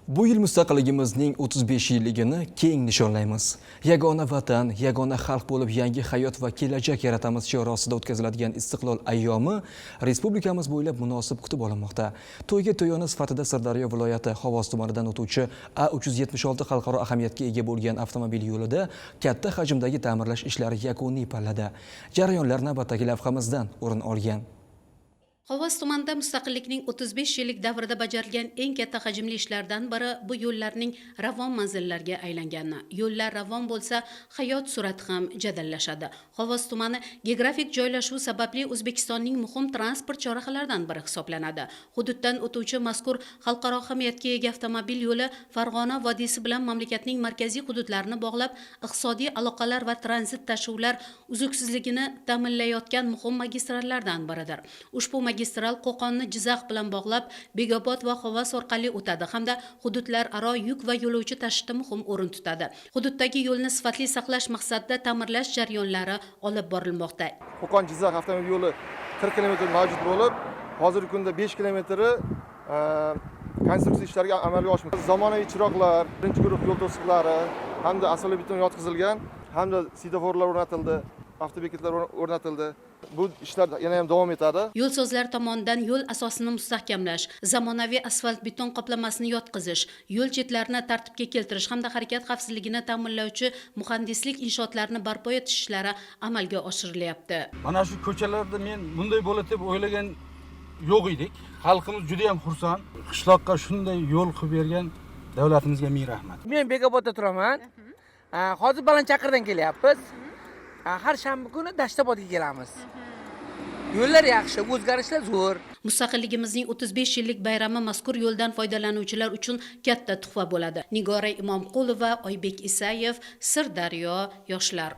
Bu yil mustaqilligimizning 35 yilligini keng nishonlaymiz. Yagona vatan, yagona xalq bo'lib yangi hayot va kelajak yaratamiz shiori ostida o'tkaziladigan Istiqlol ayyomi respublikamiz bo'ylab munosib kutib olinmoqda. To'yga to'yona sifatida Sirdaryo viloyati Xovos tumanidan o'tuvchi A376 xalqaro ahamiyatga ega bo'lgan avtomobil yo'lida katta hajmdagi ta'mirlash ishlari yakuniy pallada. Jarayonlar navbatdagi lavhamizdan o'rin olgan. Xovos tumanida mustaqillikning 35 yillik davrida bajarilgan eng katta hajmli ishlardan biri bu yo'llarning ravon manzillarga aylangani. Yo'llar ravon bo'lsa, hayot sur'ati ham jadallashadi. Xovos tumani geografik joylashuvi sababli O'zbekistonning muhim transport chorrahalaridan biri hisoblanadi. Hududdan o'tuvchi mazkur xalqaro ahamiyatga ega avtomobil yo'li Farg'ona vodiysi bilan mamlakatning markaziy hududlarini bog'lab, iqtisodiy aloqalar va tranzit tashuvlar uzluksizligini ta'minlayotgan muhim magistrallardan biridir. Ushbu magistral Qo'qonni Jizzax bilan bog'lab, Begobod va Xovos orqali o'tadi hamda hududlararo yuk va yo'lovchi tashishda muhim o'rin tutadi. Hududdagi yo'lni sifatli saqlash maqsadida ta'mirlash jarayonlari olib borilmoqda. Qo'qon Jizzax avtomobil yo'li 40 km mavjud bo'lib, hozirgi kunda 5 kilometri konstruksiya ishlariga amalga oshmoqda. Zamonaviy chiroqlar, birinchi guruh yo'l to'siqlari hamda asfaltbeton yotqizilgan, hamda svetoforlar o'rnatildi, avtobekatlar o'rnatildi. Bu ishlar yana ham davom etadi. Yo'lsozlar tomonidan yo'l asosini mustahkamlash, zamonaviy asfalt beton qoplamasini yotqizish, yo'l chetlarini tartibga keltirish hamda harakat xavfsizligini ta'minlovchi muhandislik inshootlarini barpo etish ishlari amalga oshirilyapti. Mana shu ko'chalarda men bunday bo'ladi deb o'ylagan yo'q edik. Xalqimiz juda ham xursand. Qishloqqa shunday yo'l qilib bergan davlatimizga ming rahmat. Men Bekobodda turaman. Hozir Balandchaqirdan kelyapmiz. Har shanba kuni Dashtabodga kelamiz. Yo'llar yaxshi, o'zgarishlar zo'r. Mustaqilligimizning 35 yillik bayrami mazkur yo'ldan foydalanuvchilar uchun katta tuhfa bo'ladi. Nigora Imomqulova, Oybek Isayev, Sirdaryo yoshlar.